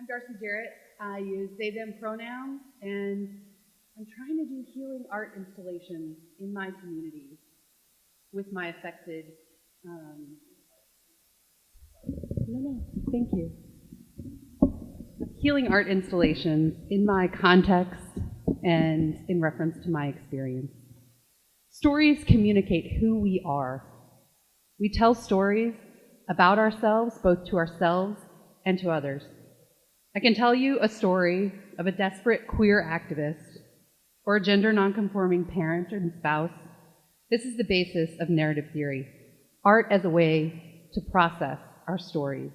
Darci Jaret. I use they, them pronouns, and I'm trying to do healing art installations in my communities with my affected. Thank you. Healing art installations in my context and in reference to my experience. Stories communicate who we are. We tell stories about ourselves, both to ourselves and to others. I can tell you a story of a desperate queer activist or a gender nonconforming parent and spouse. This is the basis of narrative theory. Art as a way to process our stories.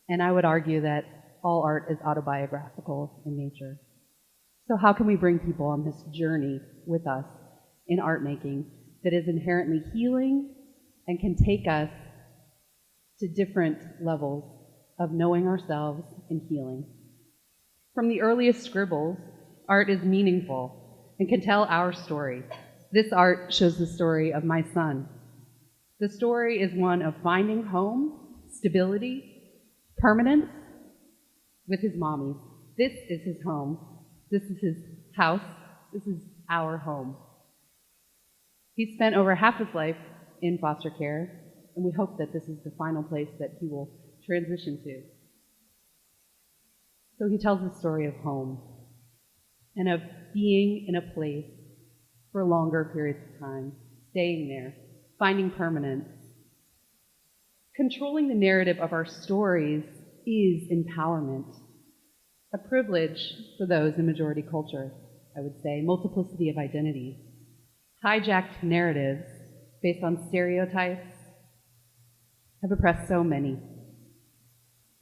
And I would argue that all art is autobiographical in nature. So how can we bring people on this journey with us in art making that is inherently healing and can take us to different levels of knowing ourselves and healing? From the earliest scribbles, art is meaningful and can tell our story. This art shows the story of my son. The story is one of finding home, stability, permanence with his mommies. This is his home. This is his house. This is our home. He spent over half his life in foster care, and we hope that this is the final place that he will transition to. So he tells the story of home and of being in a place for longer periods of time, staying there, finding permanence. Controlling the narrative of our stories is empowerment, a privilege for those in majority culture, I would say, multiplicity of identities. Hijacked narratives based on stereotypes have oppressed so many.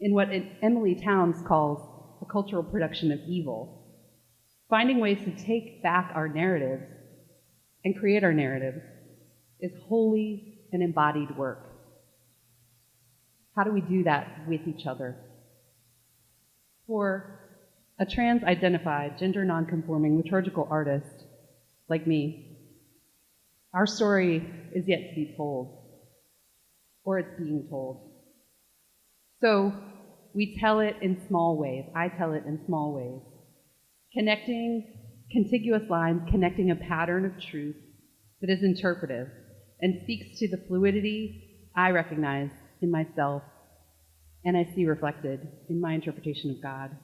In what Emily Towns calls a cultural production of evil, finding ways to take back our narratives and create our narratives is holy and embodied work. How do we do that with each other? For a trans-identified, gender-nonconforming, liturgical artist like me, our story is yet to be told, or it's being told. So we tell it in small ways. I tell it in small ways. Connecting contiguous lines, connecting a pattern of truth that is interpretive and speaks to the fluidity I recognize in myself and I see reflected in my interpretation of God.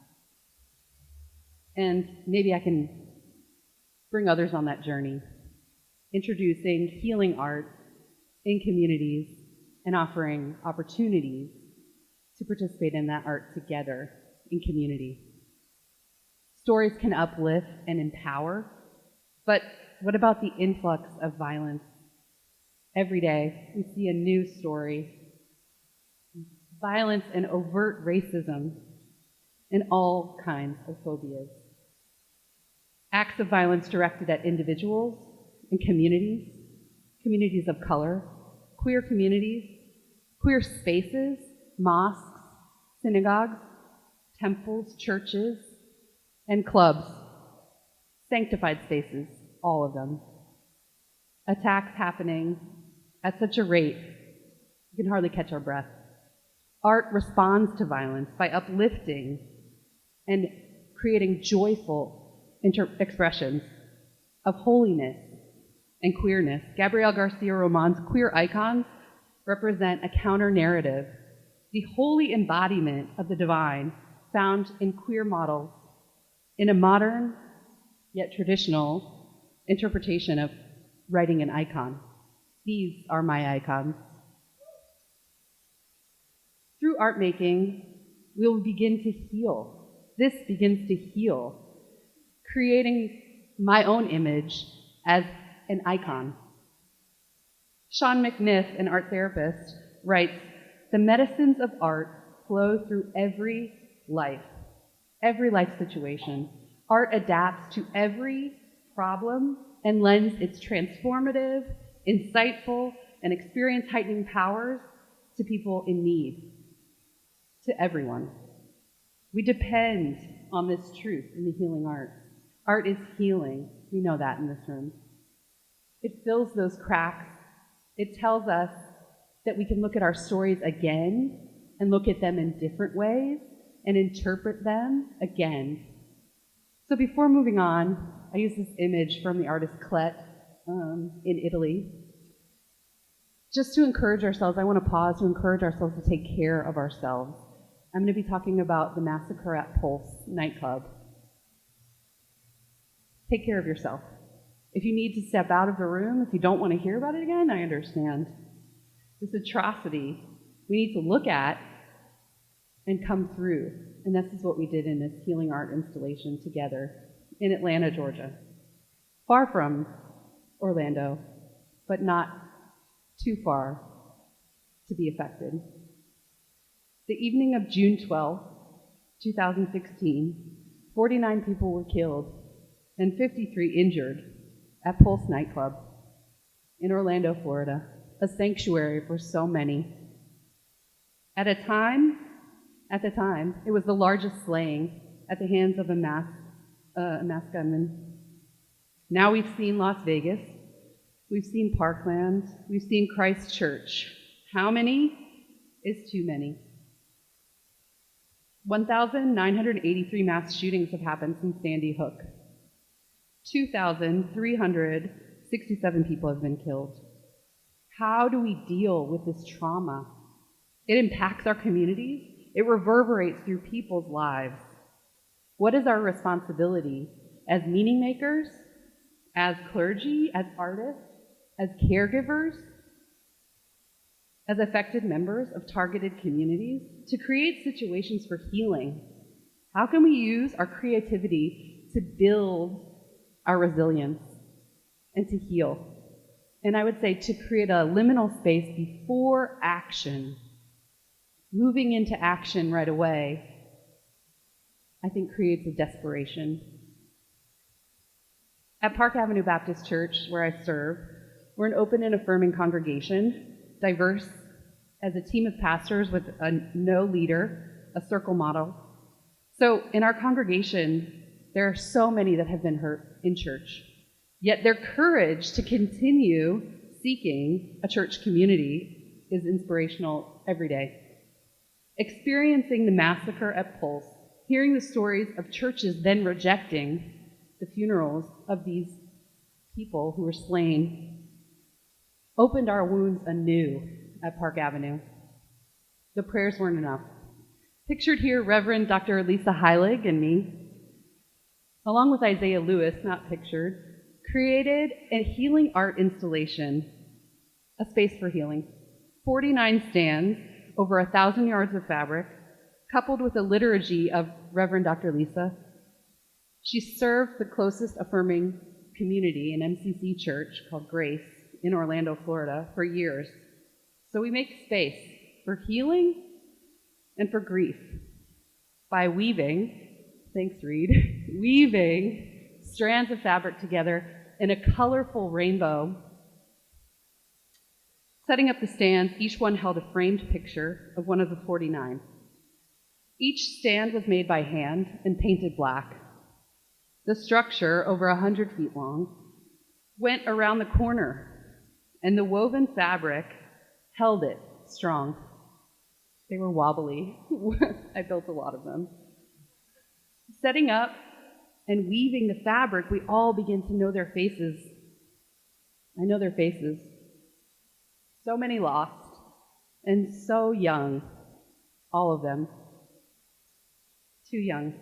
And maybe I can bring others on that journey, introducing healing art in communities and offering opportunities to participate in that art together in community. Stories can uplift and empower, but what about the influx of violence? Every day we see a new story. Violence and overt racism and all kinds of phobias. Acts of violence directed at individuals and communities, communities of color, queer communities, queer spaces, mosques, synagogues, temples, churches, and clubs, sanctified spaces, all of them. Attacks happening at such a rate, you can hardly catch our breath. Art responds to violence by uplifting and creating joyful expressions of holiness and queerness. Gabriel Garcia Roman's queer icons represent a counter-narrative, the holy embodiment of the divine found in queer models in a modern yet traditional interpretation of writing an icon. These are my icons. Through art making, we will begin to heal. This begins to heal, creating my own image as an icon. Sean McNiff, an art therapist, writes, "The medicines of art flow through every life situation. Art adapts to every problem and lends its transformative, insightful, and experience-heightening powers to people in need, to everyone." We depend on this truth in the healing arts. Art is healing. We know that in this room. It fills those cracks. It tells us that we can look at our stories again and look at them in different ways and interpret them again. So before moving on, I use this image from the artist Clet in Italy. Just to encourage ourselves, I want to pause to encourage ourselves to take care of ourselves. I'm going to be talking about the massacre at Pulse nightclub. Take care of yourself. If you need to step out of the room, if you don't want to hear about it again, I understand. This atrocity we need to look at and come through. And this is what we did in this healing art installation together in Atlanta, Georgia. Far from Orlando, but not too far to be affected. The evening of June 12, 2016, 49 people were killed and 53 injured at Pulse nightclub in Orlando, Florida, a sanctuary for so many. At the time, it was the largest slaying at the hands of a mass gunman. Now we've seen Las Vegas, we've seen Parkland, we've seen Christchurch. How many is too many? 1,983 mass shootings have happened since Sandy Hook. 2,367 people have been killed. How do we deal with this trauma? It impacts our communities. It reverberates through people's lives. What is our responsibility as meaning makers, as clergy, as artists, as caregivers, as affected members of targeted communities to create situations for healing? How can we use our creativity to build our resilience and to heal? And I would say to create a liminal space before action. Moving into action right away, I think, creates a desperation. At Park Avenue Baptist Church, where I serve, we're an open and affirming congregation, diverse as a team of pastors with no leader, a circle model. So in our congregation, there are so many that have been hurt in church, yet their courage to continue seeking a church community is inspirational every day. Experiencing the massacre at Pulse, hearing the stories of churches then rejecting the funerals of these people who were slain, opened our wounds anew at Park Avenue. The prayers weren't enough. Pictured here, Reverend Dr. Lisa Heilig and me, along with Isaiah Lewis, not pictured, created a healing art installation, a space for healing. 49 stands, over 1,000 yards of fabric, coupled with a liturgy of Reverend Dr. Lisa. She served the closest affirming community, an MCC church called Grace in Orlando, Florida, for years. So we make space for healing and for grief by weaving, thanks Reed, weaving strands of fabric together in a colorful rainbow. Setting up the stands, each one held a framed picture of one of the 49. Each stand was made by hand and painted black. The structure, over 100 feet long, went around the corner, and the woven fabric held it strong. They were wobbly. I built a lot of them. Setting up and weaving the fabric, we all begin to know their faces. I know their faces. So many lost, and so young, all of them. Too young.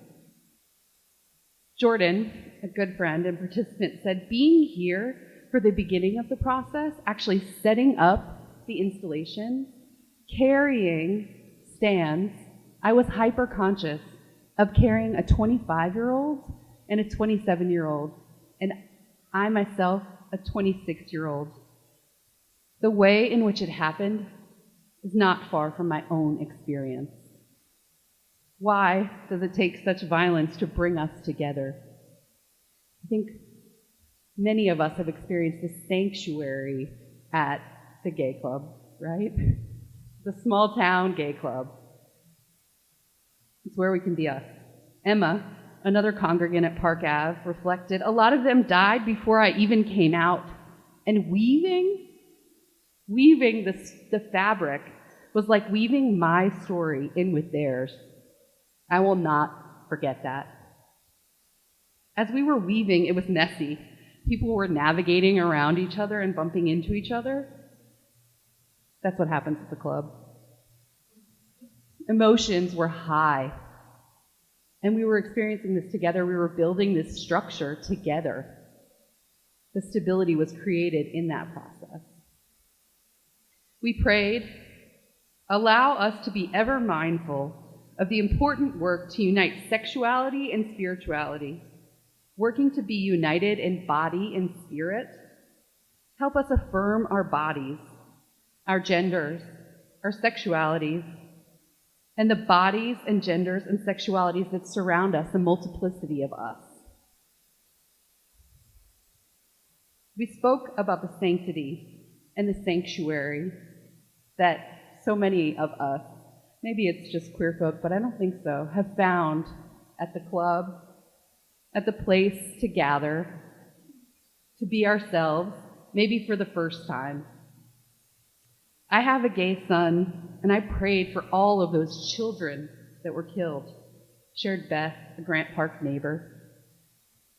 Jordan, a good friend and participant, said being here for the beginning of the process, actually setting up the installation, carrying stands, I was hyper-conscious of carrying a 25-year-old and a 27-year-old, and I myself, a 26-year-old. The way in which it happened is not far from my own experience. Why does it take such violence to bring us together? I think many of us have experienced this sanctuary at the gay club, right? The small town gay club. It's where we can be us. Emma, another congregant at Park Ave, reflected, a lot of them died before I even came out. And weaving the fabric was like weaving my story in with theirs. I will not forget that. As we were weaving, it was messy. People were navigating around each other and bumping into each other. That's what happens at the club. Emotions were high. And we were experiencing this together. We were building this structure together. The stability was created in that process. We prayed, allow us to be ever mindful of the important work to unite sexuality and spirituality, working to be united in body and spirit. Help us affirm our bodies, our genders, our sexualities, and the bodies and genders and sexualities that surround us, the multiplicity of us. We spoke about the sanctity and the sanctuary that so many of us, maybe it's just queer folk, but I don't think so, have found at the club, at the place to gather, to be ourselves, maybe for the first time. I have a gay son, and I prayed for all of those children that were killed. Shared Beth, a Grant Park neighbor.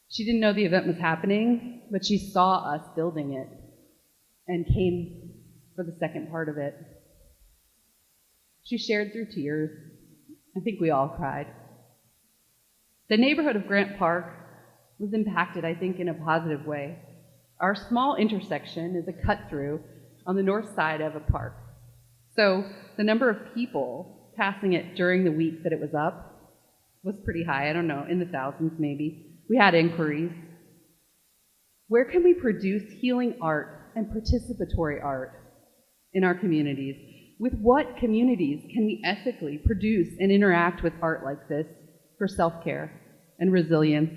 She didn't know the event was happening, but she saw us building it and came for the second part of it. She shared through tears. I think we all cried. The neighborhood of Grant Park was impacted, I think, in a positive way. Our small intersection is a cut-through on the north side of a park. So the number of people passing it during the week that it was up was pretty high. I don't know, in the thousands maybe. We had inquiries. Where can we produce healing art and participatory art in our communities? With what communities can we ethically produce and interact with art like this for self-care and resilience?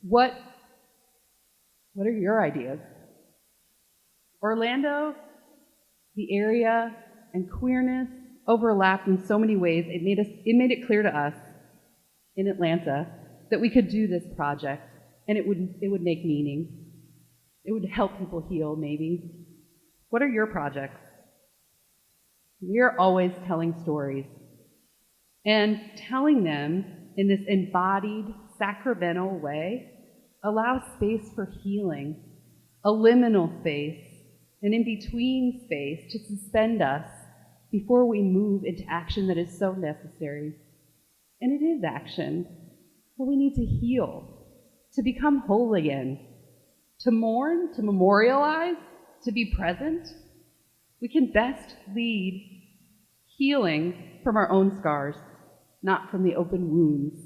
What are your ideas? Orlando, the area, and queerness overlapped in so many ways. It made it clear to us in Atlanta that we could do this project, and it would make meaning. It would help people heal, maybe. What are your projects? We are always telling stories, and telling them in this embodied, sacramental way allows space for healing, a liminal space, an in-between space to suspend us before we move into action that is so necessary. And it is action, but we need to heal, to become whole again, to mourn, to memorialize, to be present. We can best lead healing from our own scars, not from the open wounds.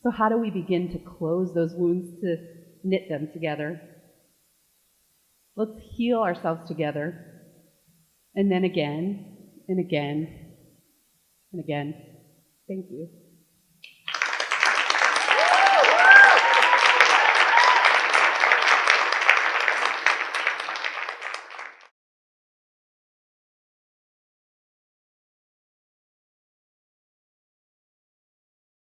So how do we begin to close those wounds, to knit them together? Let's heal ourselves together, and then again, and again, and again. Thank you.